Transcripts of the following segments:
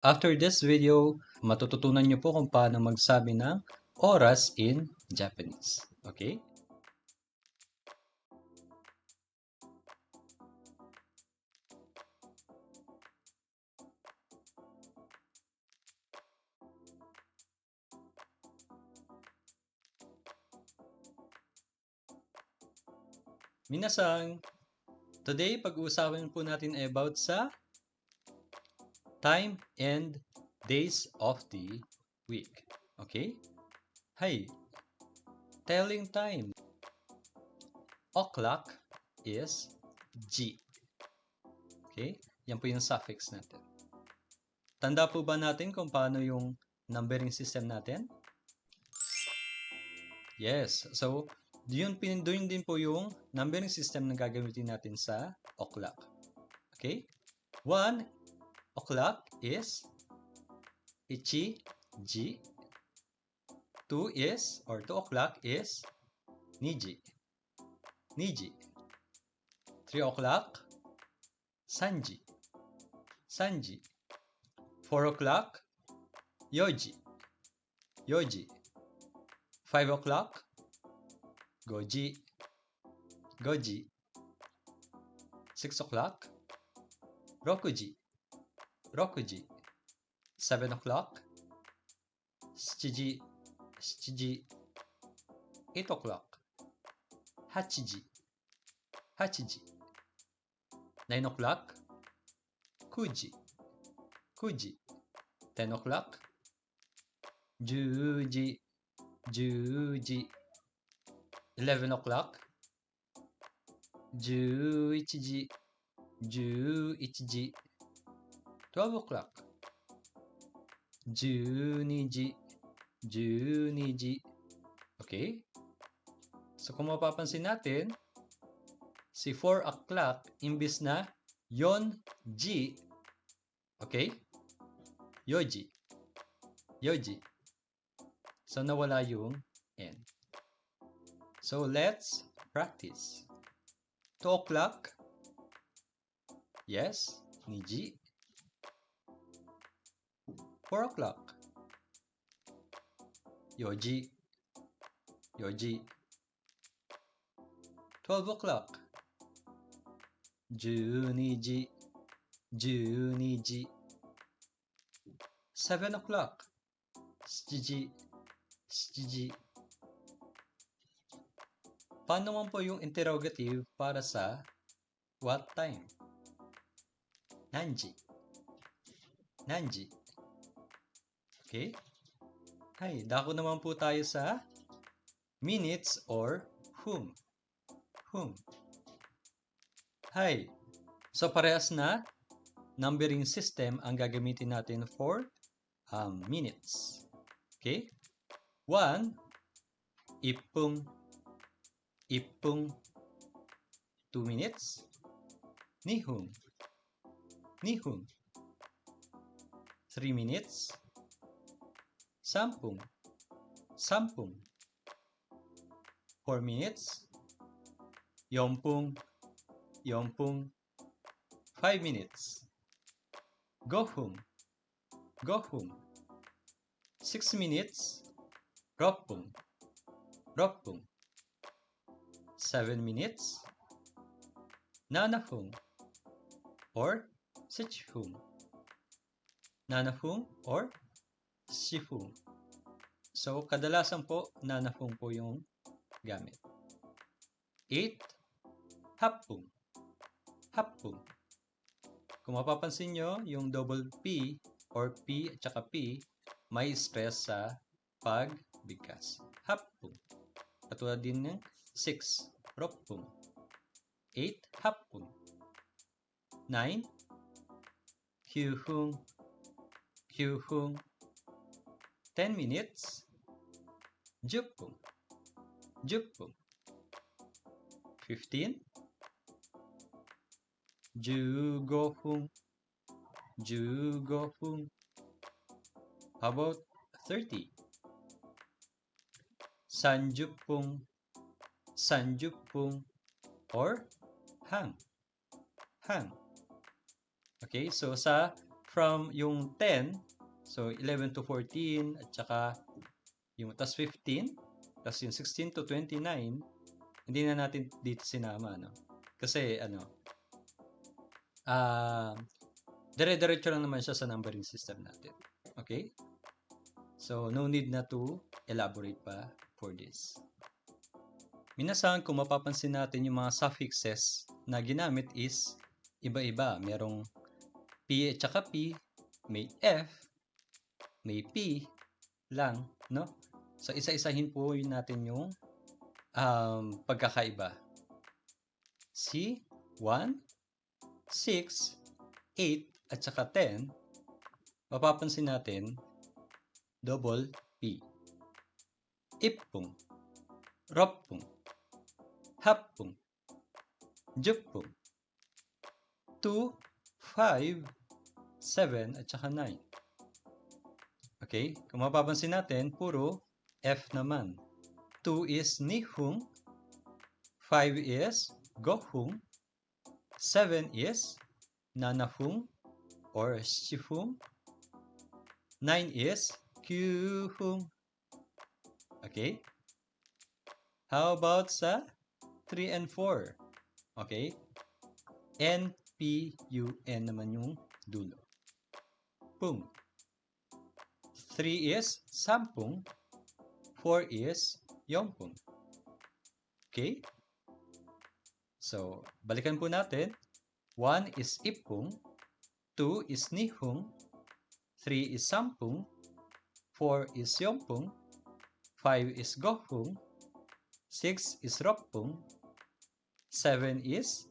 After this video, matututunan nyo po kung paano magsabi ng oras in Japanese. Okay? Minasan, today pag-uusapan po natin about sa time and days of the week. Okay? Hey, telling time. O'clock is G. Okay? Yan po yung suffix natin. Tanda po ba natin kung paano yung numbering system natin? Yes. So, doon din po yung numbering system na gagamitin natin sa o'clock. Okay? 1 o'clock is ichi ji. 2 o'clock is niji. 3 o'clock, sanji. 4 o'clock, yoji. 5 o'clock, goji. 6 o'clock, rokuji. 7 o'clock, shiji. 8 o'clock, hachiji. 9 o'clock, kuji. 10 o'clock, juji. 11 o'clock, juichiji. 12 o'clock, juniji. Okay? So kung mapapansin natin, si 4 o'clock, imbis na yon G, okay? Yoji. So nawala yung N. So let's practice. 2 o'clock, yes, niji. 4 o'clock, yoji. 12 o'clock, juniji. 7 o'clock, shiji. Paano naman po yung interrogative para sa what time? Nanji. Okay? Hay, dako naman po tayo sa minutes or whom. Hay. So parehas na numbering system ang gagamitin natin for minutes. Okay? 1, ipung. 2 minutes. Nihon. 3 minutes. Sampung. 4 minutes. Yompung. 5 minutes. Gohung. 6 minutes. Roppung. 7 minutes. Nanafung or sichifung. Nanafung or shifung. So, kadalasan po, nanafung po yung gamit. 8, hapung. Kung mapapansin nyo, yung double P or P at saka P, may stress sa pagbigkas. Hapung. Katulad din ng 6, roppung. 8, hapung. 9, kyuhung. 10 minutes, juppung. 15, jugofung. How about 30? Sanjuppung. Or hang. Okay, so sa from yung 10, so 11 to 14, at saka yung tas 15, tas yung 16 to 29, hindi na natin dito sinama, no? Kasi, dire-diretso lang naman siya sa numbering system natin. Okay? So, no need na to elaborate pa for this. Minasan, kung mapapansin natin yung mga suffixes na ginamit is iba-iba. Merong P at saka P, may F, may P lang, no? So, isa-isahin po natin yung pagkakaiba. C, 1, 6, 8, at saka 10, mapapansin natin, double P. Ipong, ropong, hapong, jupong, 2, 5, 7, at saka 9. Okay? Kung mapapansin natin, puro F naman. 2 is Nihong, 5 is Gohong, 7 is Nanahong or Shifung, 9 is Kyuhung. Okay? How about sa 3 and 4? Okay? N, P, U, N naman yung dulo. Pung. 3 is Sampung, 4 is Yongpung. Okay? So, balikan po natin. 1 is Ipung, 2 is Nihung, 3 is Sampung, 4 is Yongpung, 5 is Gohung, 6 is Ropung, 7 is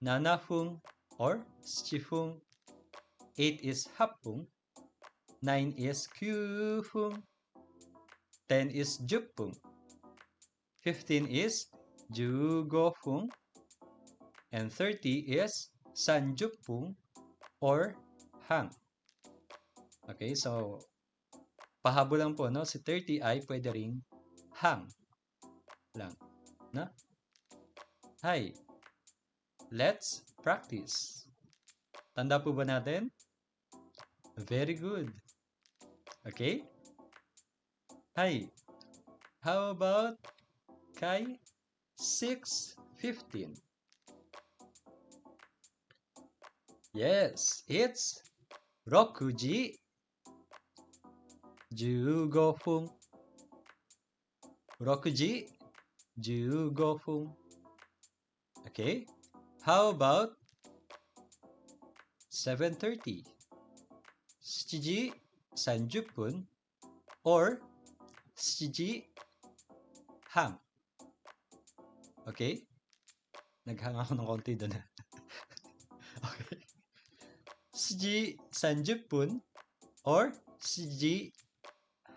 Nanahung or Shifung, 8 is Hapung, 9 is Kyuhung, 10 is Jupung, 15 is Jugohung, and 30 is Sanjupung or Hang. Okay, so pahabol lang po, no? Si 30 ay pwede ring Hang lang, no? Hi, let's practice. Tanda po ba natin? Very good. Okay? Hi, how about kay 6:15? Yes, it's Rokuji 15分 Rokuji 15分 Okay, how about 7:30? 7時30分 or 7時半 Okay? Naghang ako ng konti doon. Okay. 7時30分 or 7時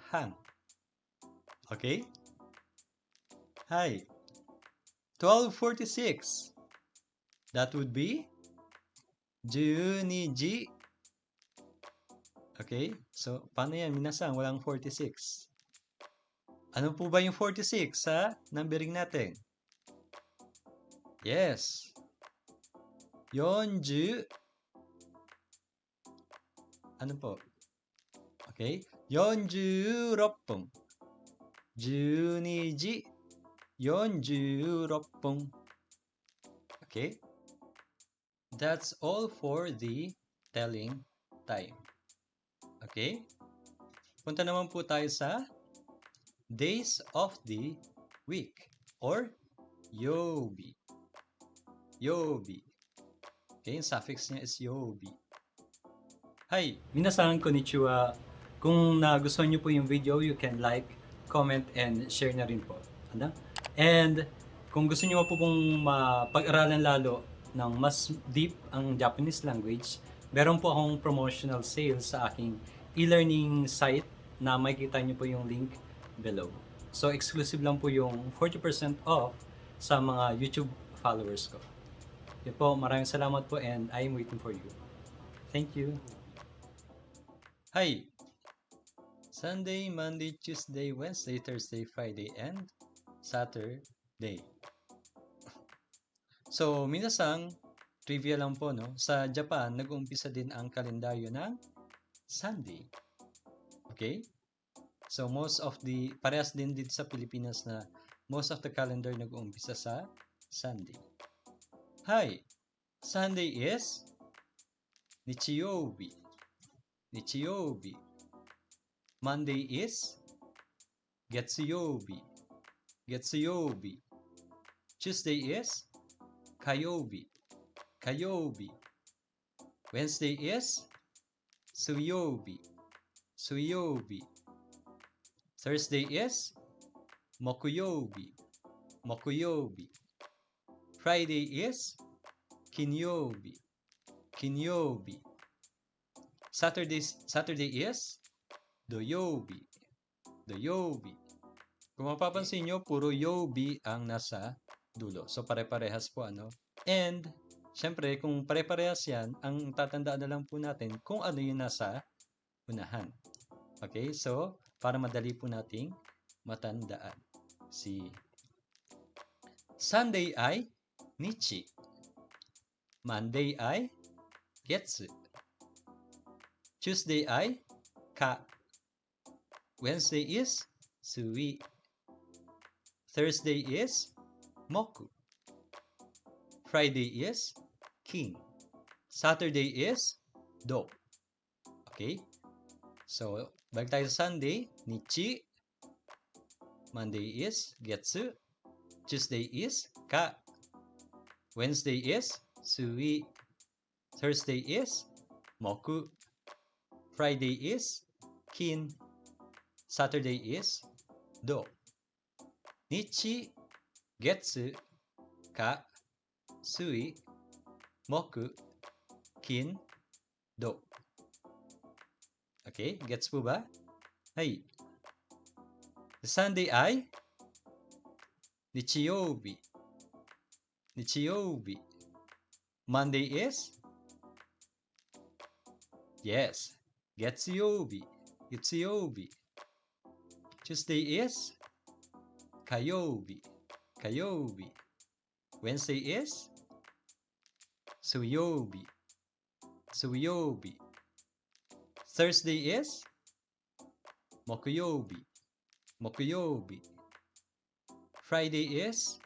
半 Okay? Hi. 12:46. That would be 12時. Okay? So, paano yan? Minasan, walang 46. Ano po ba yung 46 sa numbering natin? Yes. 40. Ano po? Okay? 46分 12時46分 Okay? That's all for the telling time. Okay? Punta naman po tayo sa days of the week or yobi. Yobi. Okay, yung suffix niya is yobi. Hi, minasan konnichiwa. Kung nagustuhan niyo po yung video, you can like, comment, and share na rin po. Ano? And kung gusto niyo po pong mapag-aralan lalo ng mas deep ang Japanese language, meron po akong promotional sale sa aking e-learning site na makikita niyo po yung link below. So, exclusive lang po yung 40% off sa mga YouTube followers ko. Yun po, maraming salamat po and I am waiting for you. Thank you. Hi! Sunday, Monday, Tuesday, Wednesday, Thursday, Friday, and Saturday. So, minasan, trivia lang po, no? Sa Japan, nag-uumpisa din ang kalendaryo ng Sunday. Okay? So, parehas din dito sa Pilipinas na most of the calendar nag-uumpisa sa Sunday. Hi! Sunday is Nichiyoubi. Nichiyoubi. Monday is Getsuyoubi. Getsuyoubi. Tuesday is Kayoubi. Kayoubi. Wednesday is Suyoubi. Suyoubi. Thursday is Mokuyoubi. Mokuyoubi. Friday is Kinyoubi. Kinyoubi. Saturday is Doyoubi. Doyoubi. Kung mapapansin nyo, puro youbi ang nasa dulo. So, pare-parehas po, ano? And, syempre, kung pare-parehas yan, ang tatandaan na lang po natin kung ano yung nasa unahan. Okay? So, para madali po nating matandaan. Sunday ay Nichi. Monday ay Getsu. Tuesday ay Ka. Wednesday is Sui. Thursday is Moku. Friday is Kin. Saturday is Do. Okay? So, balik tayo sa Sunday, Nichi. Monday is Getsu. Tuesday is Ka. Wednesday is Sui. Thursday is Moku. Friday is Kin. Saturday is Do. Nichi, Getsu, Ka, Sui, Moku, Kin, Do. Okay, gets po ba? Hay. Sunday ay Nichiyoubi. Nichiyoubi. Monday is Getsuyoubi. Getsuyoubi. Tuesday is Kayoubi. Kayoubi. Wednesday is Suyoubi. Suyoubi. Thursday is Mokuyoubi. Mokuyoubi. Friday is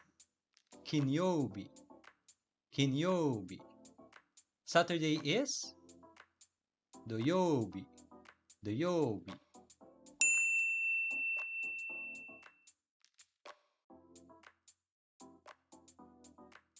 Kinyoubi. Kinyoubi. Saturday is Doyoubi. Doyoubi.